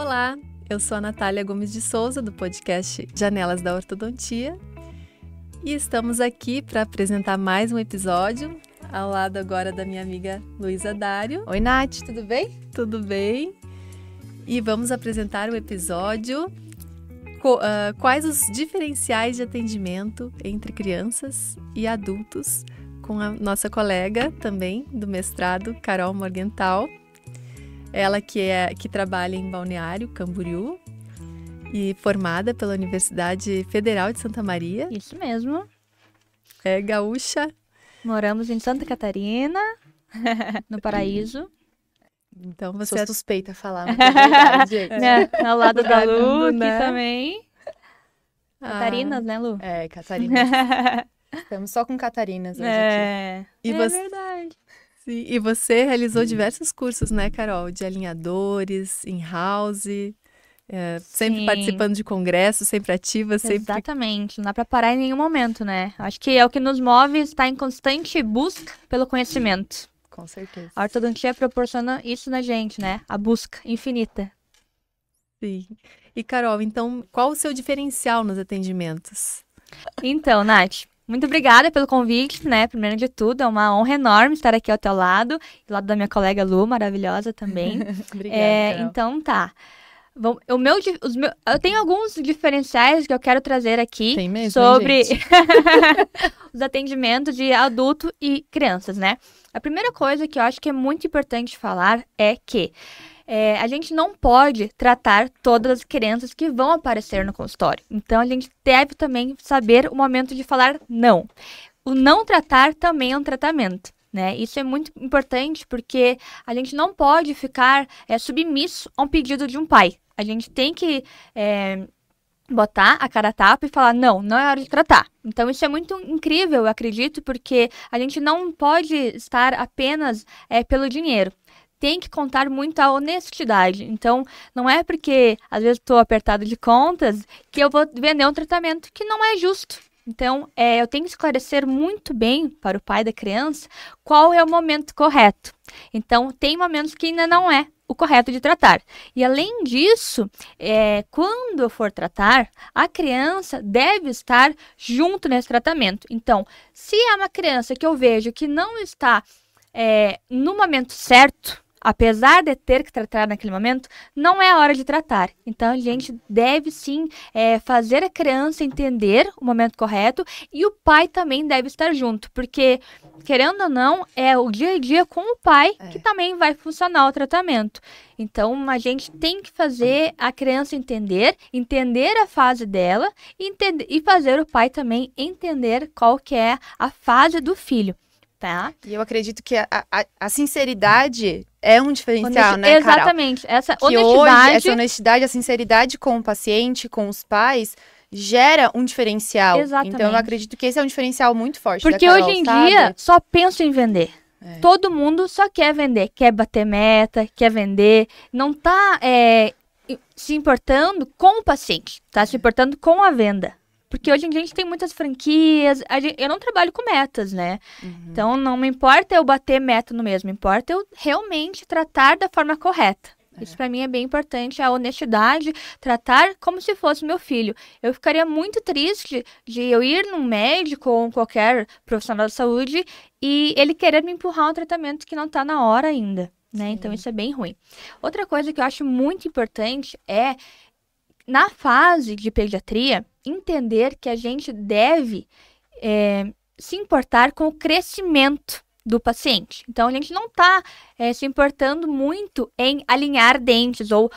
Olá, eu sou a Natália Gomes de Souza, do podcast Janelas da Ortodontia, e estamos aqui para apresentar mais um episódio, ao lado agora da minha amiga Luísa Dário. Oi, Nath, tudo bem? Tudo bem? E vamos apresentar o episódio quais os diferenciais de atendimento entre crianças e adultos, com a nossa colega também do mestrado, Carol Morgenthal. Ela que trabalha em Balneário Camboriú e formada pela Universidade Federal de Santa Maria. Isso mesmo. É gaúcha. Moramos em Santa Catarina, no Paraíso. Então você Sou suspeita a falar, mas é verdade, gente. Ao lado da Lu, aqui né? também. Catarinas, né, Lu? É, Catarinas. Estamos só com Catarinas hoje aqui. E é você... verdade. Sim, e você realizou diversos cursos, né, Carol? De alinhadores, in-house, sempre Sim. participando de congressos, sempre ativa, sempre... Exatamente, não dá pra parar em nenhum momento, né? Acho que é o que nos move, estar em constante busca pelo conhecimento. Com certeza. A ortodontia proporciona isso na gente, né? A busca infinita. Sim. E, Carol, então, qual o seu diferencial nos atendimentos? Então, Nath, muito obrigada pelo convite, né? Primeiro de tudo, é uma honra enorme estar aqui ao teu lado, do lado da minha colega Lu, maravilhosa também. Obrigada, Carol. Então, tá. Eu tenho alguns diferenciais que eu quero trazer aqui Tem mesmo, sobre hein, os atendimentos de adulto e crianças, né? A primeira coisa que eu acho que é muito importante falar é que a gente não pode tratar todas as crianças que vão aparecer no consultório. Então, a gente deve também saber o momento de falar não. O não tratar também é um tratamento, né? Isso é muito importante porque a gente não pode ficar submisso a um pedido de um pai. A gente tem que botar a cara a tapa e falar, não é hora de tratar. Então, isso é muito incrível, eu acredito, porque a gente não pode estar apenas pelo dinheiro. Tem que contar muito a honestidade. Então, não é porque, às vezes, estou apertado de contas que eu vou vender um tratamento que não é justo. Então, eu tenho que esclarecer muito bem para o pai da criança qual é o momento correto. Então, tem momentos que ainda não é o correto de tratar. E, além disso, quando eu for tratar, a criança deve estar junto nesse tratamento. Então, se é uma criança que eu vejo que não está no momento certo, apesar de ter que tratar naquele momento, não é a hora de tratar. Então, a gente deve sim fazer a criança entender o momento correto e o pai também deve estar junto, porque, querendo ou não, é o dia a dia com o pai que também vai funcionar o tratamento. Então, a gente tem que fazer a criança entender a fase dela e fazer o pai também entender qual que é a fase do filho. Tá? E eu acredito que a sinceridade é um diferencial, né, Carol? Exatamente. Essa que honestidade... hoje, essa honestidade, a sinceridade com o paciente, com os pais, gera um diferencial. Exatamente. Então, eu acredito que esse é um diferencial muito forte Porque da Carol, hoje em sabe? dia, só penso em vender. Todo mundo só quer vender. Quer bater meta, quer vender. Não tá se importando com o paciente. Tá se importando com a venda. Porque hoje em dia a gente tem muitas franquias, eu não trabalho com metas, né? Então, não me importa eu bater meta no mesmo, importa eu realmente tratar da forma correta. Isso para mim é bem importante, a honestidade, tratar como se fosse meu filho. Eu ficaria muito triste de eu ir num médico ou qualquer profissional da saúde e ele querer me empurrar um tratamento que não está na hora ainda, né? Então, isso é bem ruim. Outra coisa que eu acho muito importante é, na fase de pediatria, entender que a gente deve se importar com o crescimento do paciente. Então, a gente não está se importando muito em alinhar dentes, ou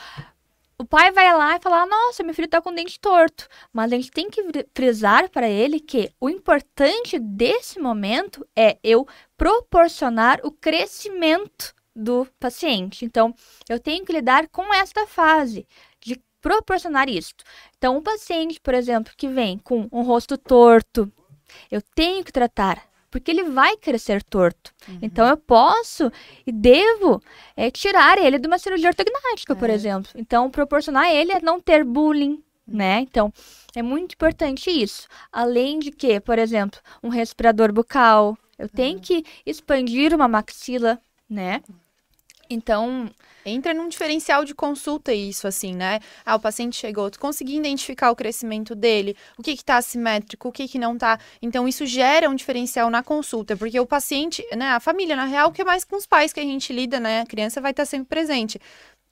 o pai vai lá e fala, nossa, meu filho está com dente torto. Mas a gente tem que frisar para ele que o importante desse momento é eu proporcionar o crescimento do paciente. Então, eu tenho que lidar com esta fase de proporcionar isso. Então, um paciente, por exemplo, que vem com um rosto torto, eu tenho que tratar, porque ele vai crescer torto. Então, eu posso e devo tirar ele de uma cirurgia ortognática, por exemplo. Então, proporcionar ele a não ter bullying, né? Então, é muito importante isso. Além de que, por exemplo, um respirador bucal, eu tenho que expandir uma maxila, né? Então, entra num diferencial de consulta isso, assim, né? O paciente chegou, tu consegui identificar o crescimento dele, o que tá assimétrico, o que não tá. Então, isso gera um diferencial na consulta, porque o paciente, né, a família, na real, que é mais com os pais que a gente lida, né? A criança vai estar sempre presente.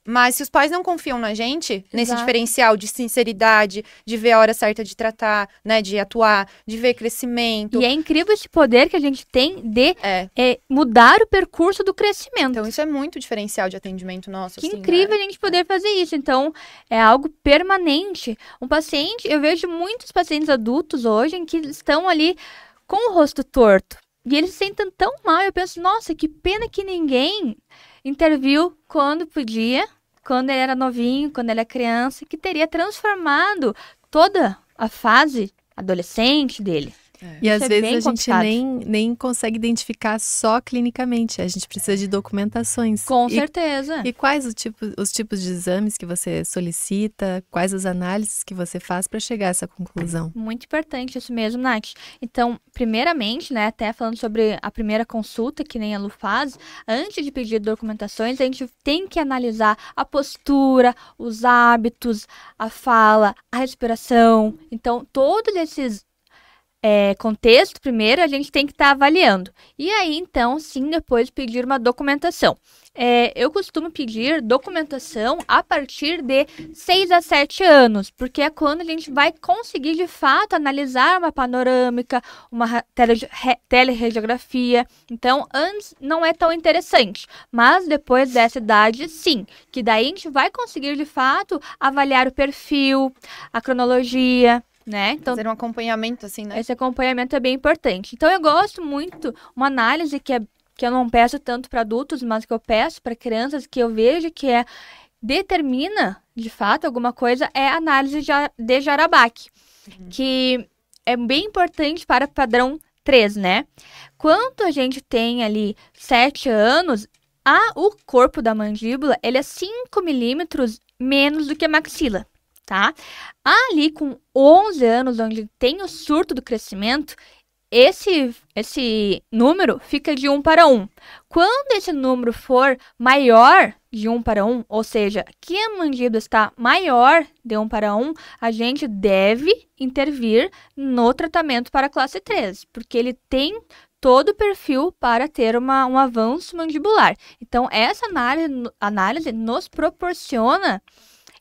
Mas se os pais não confiam na gente, nesse diferencial de sinceridade, de ver a hora certa de tratar, né, de atuar, de ver crescimento. E é incrível esse poder que a gente tem de mudar o percurso do crescimento. Então, isso é muito diferencial de atendimento nosso. Que assim, incrível, né? a gente poder fazer isso. Então, é algo permanente. Um paciente, eu vejo muitos pacientes adultos hoje em que estão ali com o rosto torto. E eles se sentem tão mal. Eu penso, nossa, que pena que ninguém interviu quando podia, quando ele era novinho, quando ele era criança, que teria transformado toda a fase adolescente dele. E às vezes a gente nem consegue identificar só clinicamente, a gente precisa de documentações. Com certeza. E quais os tipos de exames que você solicita, quais as análises que você faz para chegar a essa conclusão? Muito importante isso mesmo, Nath. Então, primeiramente, né, até falando sobre a primeira consulta, que nem a Lu faz, antes de pedir documentações, a gente tem que analisar a postura, os hábitos, a fala, a respiração. Então, todos esses contexto, primeiro, a gente tem que estar avaliando. E aí, então, sim, depois pedir uma documentação. Eu costumo pedir documentação a partir de 6 a 7 anos, porque é quando a gente vai conseguir, de fato, analisar uma panorâmica, uma teleradiografia. Então, antes não é tão interessante, mas depois dessa idade, sim, que daí a gente vai conseguir, de fato, avaliar o perfil, a cronologia, né? Então, fazer um acompanhamento, assim, né? Esse acompanhamento é bem importante. Então, eu gosto muito, uma análise que eu não peço tanto para adultos, mas que eu peço para crianças, que eu vejo que determina, de fato, alguma coisa, é a análise de Jarabaque, que é bem importante para padrão 3, né? Quando a gente tem ali 7 anos, o corpo da mandíbula, ele é 5 milímetros menos do que a maxila. Tá? Ali com 11 anos, onde tem o surto do crescimento, esse número fica de 1 para 1. Quando esse número for maior de 1 para 1, ou seja, que a mandíbula está maior de 1 para 1, a gente deve intervir no tratamento para a classe 3, porque ele tem todo o perfil para ter um avanço mandibular. Então, essa análise nos proporciona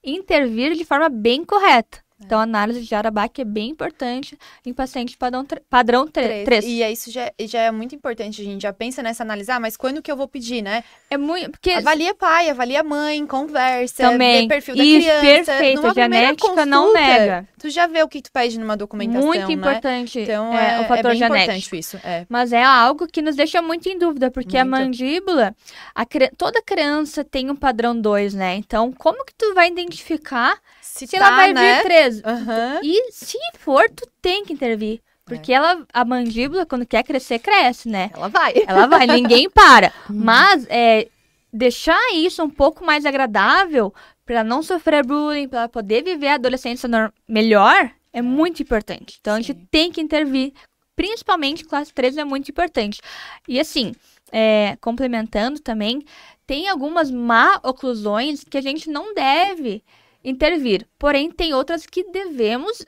intervir de forma bem correta. Então, a análise de Jarabaque é bem importante em pacientes padrão 3. E isso já é muito importante, a gente já pensa nessa analisar, mas quando que eu vou pedir, né? É muito... Porque... Avalia pai, avalia mãe, conversa, também. Vê perfil da criança. Perfeito, numa genética consulta, não nega. Tu já vê o que tu pede numa documentação, muito importante, né? Então, o fator bem genético. Importante isso. Mas é algo que nos deixa muito em dúvida, porque muito. A mandíbula, toda criança tem um padrão 2, né? Então, como que tu vai identificar se ela vai vir 3? E se for, tu tem que intervir. Porque a mandíbula, quando quer crescer, cresce, né? Ela vai. Ela vai, ninguém para. Mas deixar isso um pouco mais agradável, para não sofrer bullying, para poder viver a adolescência melhor, é muito importante. Então, a gente tem que intervir. Principalmente classe 3 é muito importante. E assim, complementando também, tem algumas má oclusões que a gente não deve intervir. Porém, tem outras que devemos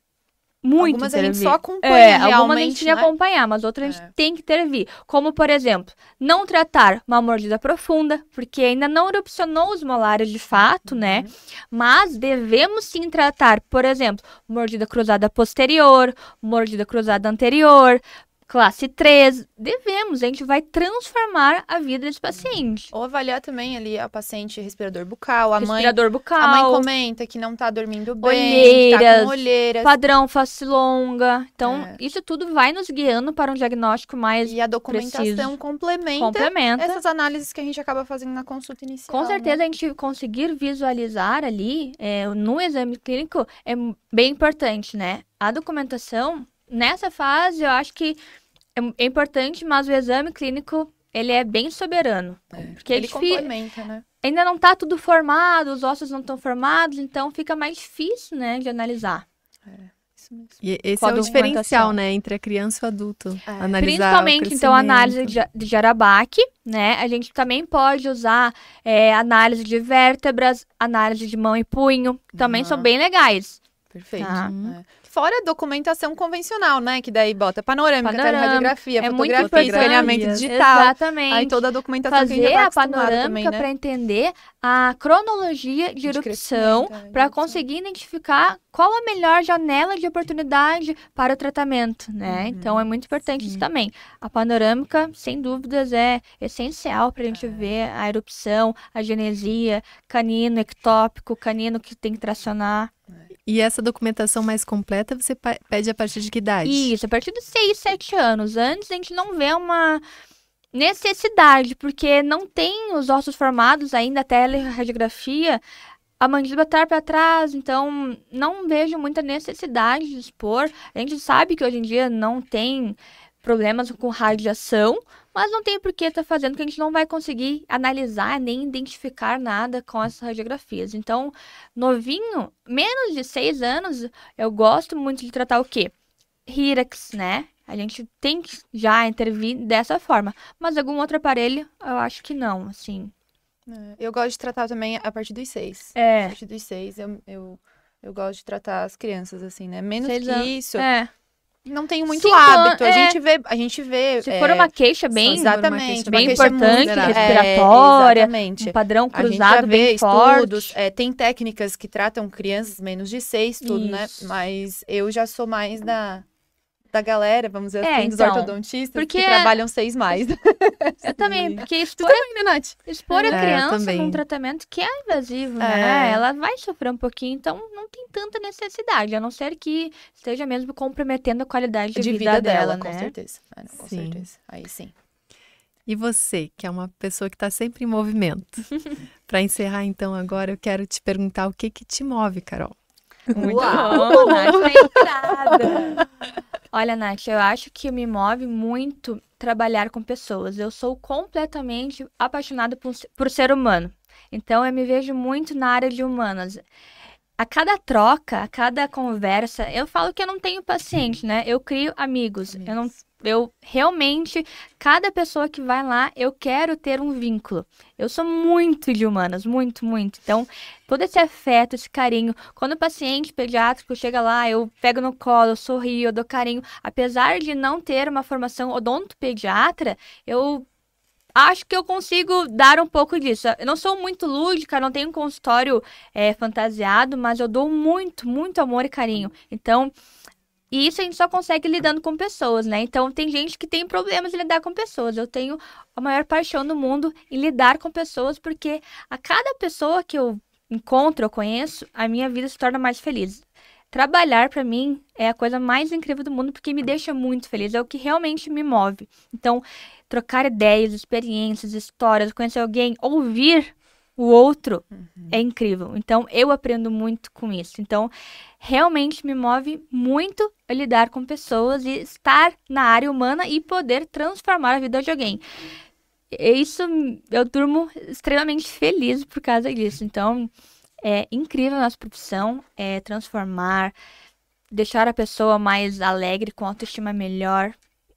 muito algumas intervir. A gente só acompanha realmente, algumas a gente tem que acompanhar, mas outras a gente tem que intervir. Como, por exemplo, não tratar uma mordida profunda, porque ainda não erupcionou os molares de fato, né? Mas devemos sim tratar, por exemplo, mordida cruzada posterior, mordida cruzada anterior, classe 3, a gente vai transformar a vida desse paciente. Ou avaliar também ali a paciente respirador bucal, respirador bucal. A mãe comenta que não tá dormindo bem, olheiras, que tá com olheiras. Padrão face longa. Então, isso tudo vai nos guiando para um diagnóstico mais preciso. E a documentação complementa essas análises que a gente acaba fazendo na consulta inicial. Com certeza, a gente conseguir visualizar ali, no exame clínico, é bem importante, né? A documentação, nessa fase, eu acho que é importante, mas o exame clínico, ele é bem soberano. Porque ele complementa, né? Ainda não tá tudo formado, os ossos não estão formados, então fica mais difícil, né, de analisar. Isso mesmo. E esse Com a é o diferencial, documentação. né, entre a criança e o adulto. É. Analisar o Principalmente, então, a análise crescimento. de Jarabaque, né? A gente também pode usar análise de vértebras, análise de mão e punho, que também são Uhum. bem legais. Perfeito. Tá. É. Fora a documentação convencional, né? Que daí bota panorâmica, radiografia, é muito fotografia, importante. escaneamento digital. Exatamente. Aí toda a documentação que a gente Fazer já tá a acostumado panorâmica também, né? para entender a cronologia de erupção, crescimento, de para erupção. conseguir identificar qual a melhor janela de oportunidade para o tratamento, né? Então é muito importante isso também. A panorâmica, sem dúvidas, é essencial para a gente ver a erupção, a genesia, canino ectópico, canino que tem que tracionar. E essa documentação mais completa você pede a partir de que idade? Isso, a partir dos 6, 7 anos. Antes a gente não vê uma necessidade, porque não tem os ossos formados ainda, a teleradiografia, a mandíbula tá para trás, então não vejo muita necessidade de expor. A gente sabe que hoje em dia não tem problemas com radiação, mas não tem por que estar fazendo, que a gente não vai conseguir analisar nem identificar nada com essas radiografias. Então, novinho, menos de 6 anos, eu gosto muito de tratar o quê? Hirax, né? A gente tem que já intervir dessa forma. Mas algum outro aparelho, eu acho que não, assim. Eu gosto de tratar também a partir dos 6. É. A partir dos 6, eu gosto de tratar as crianças, assim, né? Menos 6 que anos. isso, É. não tenho muito 5 hábito. anos, A gente vê... Se for uma queixa bem, exatamente, bem uma queixa importante, muito- respiratória, exatamente. um padrão A gente já cruzado vê bem estudos, forte. tem técnicas que tratam crianças menos de 6, tudo, né? Isso. Mas eu já sou mais da galera, vamos dizer É, assim, dos então, ortodontistas porque que trabalham 6 mais. Eu também, porque Você expor, também, né, Nath? expor a É, criança também. num tratamento que é invasivo, É. né? Ela vai sofrer um pouquinho, então não tem tanta necessidade, a não ser que esteja mesmo comprometendo a qualidade de vida dela, com né? certeza. Com Sim. certeza. Aí sim. E você, que é uma pessoa que está sempre em movimento. Para encerrar, então, agora eu quero te perguntar o que te move, Carol. Muito Uau! bom, Nath, tá inspirada. Olha, Nath, eu acho que me move muito trabalhar com pessoas. Eu sou completamente apaixonada por ser humano. Então, eu me vejo muito na área de humanas. A cada troca, a cada conversa, eu falo que eu não tenho paciente, né? Eu crio amigos. Eu realmente, cada pessoa que vai lá, eu quero ter um vínculo. Eu sou muito de humanas, muito, muito. Então, todo esse afeto, esse carinho. Quando o paciente pediátrico chega lá, eu pego no colo, eu sorrio, eu dou carinho. Apesar de não ter uma formação odontopediatra, eu acho que eu consigo dar um pouco disso. Eu não sou muito lúdica, não tenho um consultório fantasiado, mas eu dou muito, muito amor e carinho. Então, e isso a gente só consegue lidando com pessoas, né? Então, tem gente que tem problemas em lidar com pessoas. Eu tenho a maior paixão do mundo em lidar com pessoas, porque a cada pessoa que eu encontro, eu conheço, a minha vida se torna mais feliz. Trabalhar, para mim, é a coisa mais incrível do mundo, porque me deixa muito feliz. É o que realmente me move. Então, trocar ideias, experiências, histórias, conhecer alguém, ouvir o outro é incrível. Então, eu aprendo muito com isso. Então, realmente me move muito a lidar com pessoas e estar na área humana e poder transformar a vida de alguém. Isso, eu durmo extremamente feliz por causa disso. Então, é incrível a nossa profissão, é transformar, deixar a pessoa mais alegre, com autoestima melhor.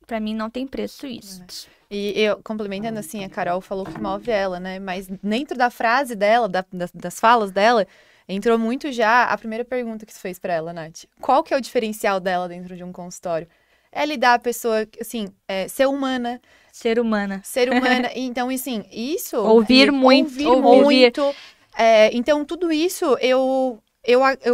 Pra mim, não tem preço isso. E eu, complementando assim, a Carol falou que move ela, né? Mas dentro da frase dela, das falas dela, entrou muito já a primeira pergunta que você fez pra ela, Nath. Qual que é o diferencial dela dentro de um consultório? É lidar a pessoa, assim, ser humana. Ser humana. Ser humana. Então, assim, isso... Ouvir muito. Ouvir muito. Então, tudo isso eu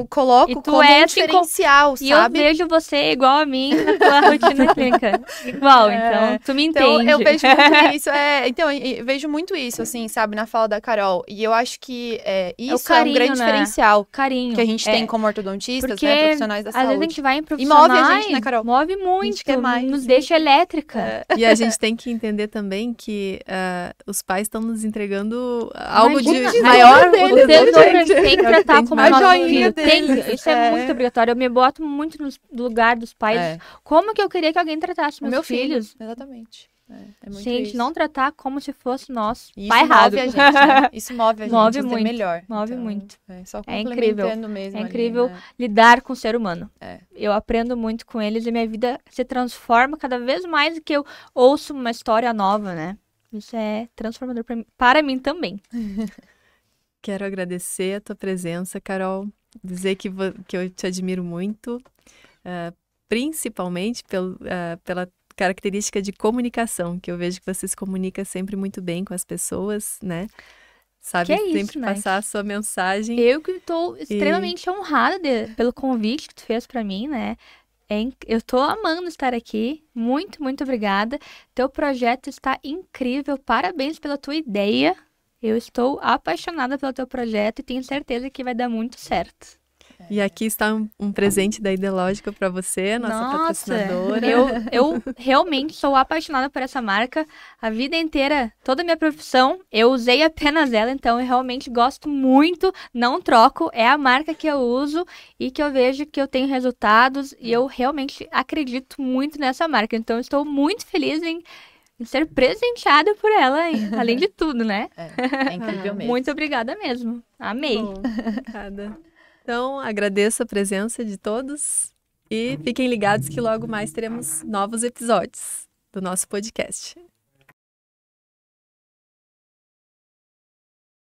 coloco como um diferencial, E sabe? eu vejo você igual a mim na tua rotina clínica. Igual, então tu me entende. Então, eu vejo muito isso. Então, eu vejo muito isso, assim, sabe, na fala da Carol. E eu acho que isso carinho, é um grande né? diferencial Carinho. que a gente tem como ortodontistas, Porque né, profissionais da às saúde. vezes a gente vai em E profissionais, move a gente, né, Carol? move A gente muito, quer mais. nos deixa elétrica. E a gente tem que entender também que os pais estão nos entregando algo Imagina, de maior deles, deles, Vocês né, não gente? tem que tratar como A nosso joinha filho. Tem, deles. isso é muito obrigatório. Eu me boto muito no lugar dos pais. É. Como que eu queria que alguém tratasse O meus meu filhos? filho. Exatamente. É muito Gente, isso. não tratar como se fosse nosso E isso pai errado. move a gente, né? Isso move a gente Move a ser muito, melhor. move Então, muito. Só É incrível. complementando mesmo É ali, incrível né? lidar com o ser humano. É. Eu aprendo muito com eles e minha vida se transforma cada vez mais que eu ouço uma história nova, né? Isso é transformador para mim também. Quero agradecer a tua presença, Carol. Dizer que eu te admiro muito, principalmente pela característica de comunicação, que eu vejo que você se comunica sempre muito bem com as pessoas, né? Sabe Que é isso, sempre né? passar a sua mensagem. Eu que estou extremamente honrada pelo convite que tu fez para mim, né? Eu tô amando estar aqui. Muito, muito obrigada. Teu projeto está incrível. Parabéns pela tua ideia. Eu estou apaixonada pelo teu projeto e tenho certeza que vai dar muito certo. E aqui está um presente da Ideológica para você, nossa patrocinadora. Eu realmente sou apaixonada por essa marca. A vida inteira, toda a minha profissão, eu usei apenas ela, então eu realmente gosto muito, não troco. É a marca que eu uso e que eu vejo que eu tenho resultados e eu realmente acredito muito nessa marca. Então eu estou muito feliz em ser presenteada por ela, além de tudo, né? É incrível mesmo. Muito obrigada mesmo. Amei. Bom, obrigada. Então, agradeço a presença de todos e fiquem ligados que logo mais teremos novos episódios do nosso podcast.